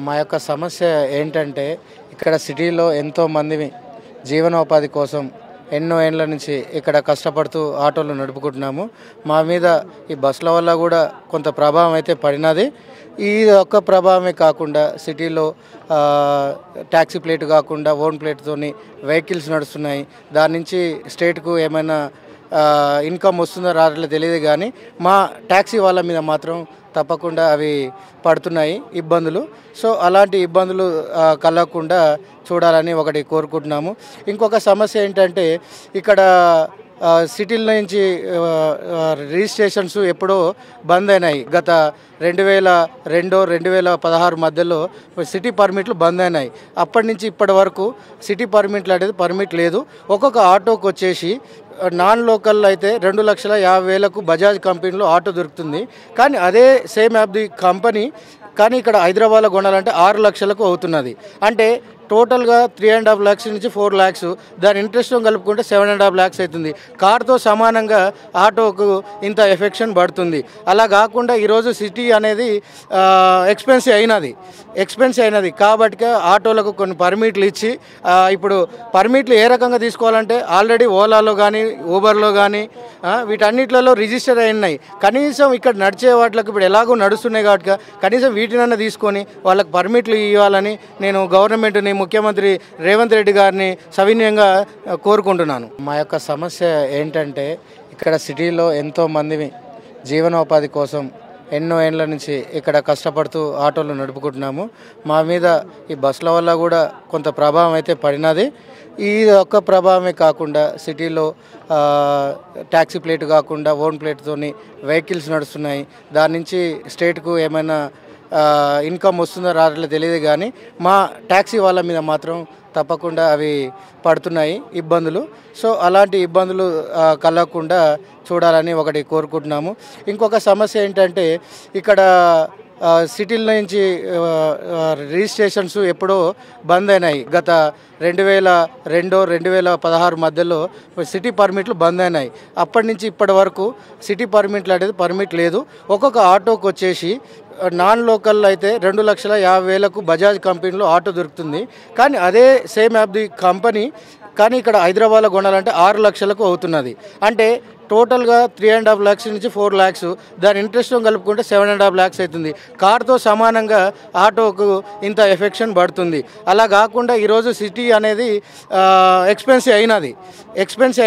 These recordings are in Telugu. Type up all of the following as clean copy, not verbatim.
మా యొక్క సమస్య ఏంటంటే ఇక్కడ సిటీలో ఎంతో మంది జీవనోపాధి కోసం ఎన్నో ఏళ్ల నుంచి ఇక్కడ కష్టపడుతూ ఆటోలు నడుపుకుంటున్నాము. మా మీద ఈ బస్సుల వల్ల కూడా కొంత ప్రభావం అయితే పడినది. ఈ ఒక్క ప్రభావమే కాకుండా సిటీలో ట్యాక్సీ ప్లేట్ కాకుండా ఓన్ ప్లేట్తోని వెహికల్స్ నడుస్తున్నాయి. దాని నుంచి స్టేట్కు ఏమైనా ఇన్కమ్ వస్తుందో రావట్లే తెలియదు, కానీ మా ట్యాక్సీ వాళ్ళ మీద మాత్రం తప్పకుండా అవి పడుతున్నాయి ఇబ్బందులు. సో అలాంటి ఇబ్బందులు కలగకుండా చూడాలని ఒకటి కోరుకుంటున్నాము. ఇంకొక సమస్య ఏంటంటే ఇక్కడ సిటీల నుంచి రిజిస్ట్రేషన్స్ ఎప్పుడో బంద్ అయినాయి. గత 2002-2016 మధ్యలో సిటీ పర్మిట్లు బంద్ అయినాయి. అప్పటి నుంచి ఇప్పటి వరకు సిటీ పర్మిట్లు అనేది పర్మిట్ లేదు. ఒక్కొక్క ఆటోకి వచ్చేసి నాన్ లోకల్ అయితే 2,50,000కు బజాజ్ కంపెనీలో ఆటో దొరుకుతుంది. కానీ అదే సేమ్ యాప్ ది కంపెనీ కానీ ఇక్కడ హైదరాబాద్లో కొనాలంటే 6 లక్షలకు అవుతున్నది. అంటే టోటల్గా 3.5 lakhs నుంచి 4 lakhs, దాని ఇంట్రెస్ట్ కలుపుకుంటే 7.5 lakhs అవుతుంది. కార్తో సమానంగా ఆటోకు ఇంత ఎఫెక్షన్ పడుతుంది. అలా కాకుండా ఈరోజు సిటీ అనేది ఎక్స్పెన్సివ్ అయినది కాబట్టి ఆటోలకు కొన్ని పర్మిట్లు ఇచ్చి ఇప్పుడు పర్మిట్లు ఏ రకంగా తీసుకోవాలంటే ఆల్రెడీ ఓలాలో కానీ ఊబర్లో కానీ వీటన్నిటిలో రిజిస్టర్ అయినాయి. కనీసం ఇక్కడ నడిచే వాటికి ఇప్పుడు ఎలాగో నడుస్తున్నాయి కాబట్టి కనీసం వీటినన్నా తీసుకొని వాళ్ళకి పర్మిట్లు ఇవ్వాలని నేను గవర్నమెంట్ని, ముఖ్యమంత్రి రేవంత్ రెడ్డి గారిని సవినయంగా కోరుకుంటున్నాను. మా యొక్క సమస్య ఏంటంటే ఇక్కడ సిటీలో ఎంతో మంది జీవనోపాధి కోసం ఎన్నో ఏళ్ల నుంచి ఇక్కడ కష్టపడుతూ ఆటోలు నడుపుకుంటున్నాము. మా మీద ఈ బస్సుల వల్ల కూడా కొంత ప్రభావం అయితే పడినది. ఈ ఒక్క ప్రభావమే కాకుండా సిటీలో ట్యాక్సీ ప్లేట్ కాకుండా ఓన్ ప్లేట్తోని వెహికల్స్ నడుస్తున్నాయి. దాని నుంచి స్టేట్కు ఏమైనా ఇన్కమ్ వస్తుందో రావట్లే తెలియదు, కానీ మా ట్యాక్సీ వాళ్ళ మీద మాత్రం తప్పకుండా అవి పడుతున్నాయి ఇబ్బందులు. సో అలాంటి ఇబ్బందులు కలగకుండా చూడాలని ఒకటి కోరుకుంటున్నాము. ఇంకొక సమస్య ఏంటంటే ఇక్కడ సిటీల నుంచి రిజిస్ట్రేషన్స్ ఎప్పుడో బంద్ అయినాయి. గత 2002-2016 మధ్యలో సిటీ పర్మిట్లు బంద్ అయినాయి. అప్పటి నుంచి ఇప్పటి వరకు సిటీ పర్మిట్లు అనేది పర్మిట్ లేదు. ఒక్కొక్క ఆటోకి వచ్చేసి నాన్ లోకల్ అయితే 2,50,000కు బజాజ్ కంపెనీలో ఆటో దొరుకుతుంది. కానీ అదే సేమ్ యాప్ ది కంపెనీ కానీ ఇక్కడ హైదరాబాద్లో కొనాలంటే 6 లక్షలకు అవుతున్నది. అంటే టోటల్గా 3.5 lakhs నుంచి 4 lakhs, దాని ఇంట్రెస్ట్ కలుపుకుంటే 7.5 lakhs అవుతుంది. కార్తో సమానంగా ఆటోకు ఇంత ఎఫెక్షన్ పడుతుంది. అలా కాకుండా ఈరోజు సిటీ అనేది ఎక్స్పెన్సివ్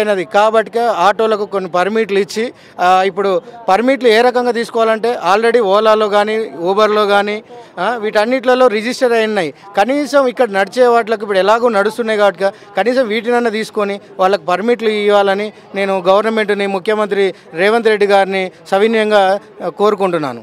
అయినది కాబట్టి ఆటోలకు కొన్ని పర్మిట్లు ఇచ్చి ఇప్పుడు పర్మిట్లు ఏ రకంగా తీసుకోవాలంటే ఆల్రెడీ ఓలాలో కానీ ఊబర్లో కానీ వీటన్నిటిలో రిజిస్టర్ అయినాయి. కనీసం ఇక్కడ నడిచే వాటికి ఇప్పుడు ఎలాగో నడుస్తున్నాయి కాబట్టి కనీసం వీటినన్నా తీసుకొని వాళ్ళకి పర్మిట్లు ఇవ్వాలని నేను గవర్నమెంట్ని, ముఖ్యమంత్రి రేవంత్ రెడ్డి గారిని సవినయంగా కోరుకుంటున్నాను.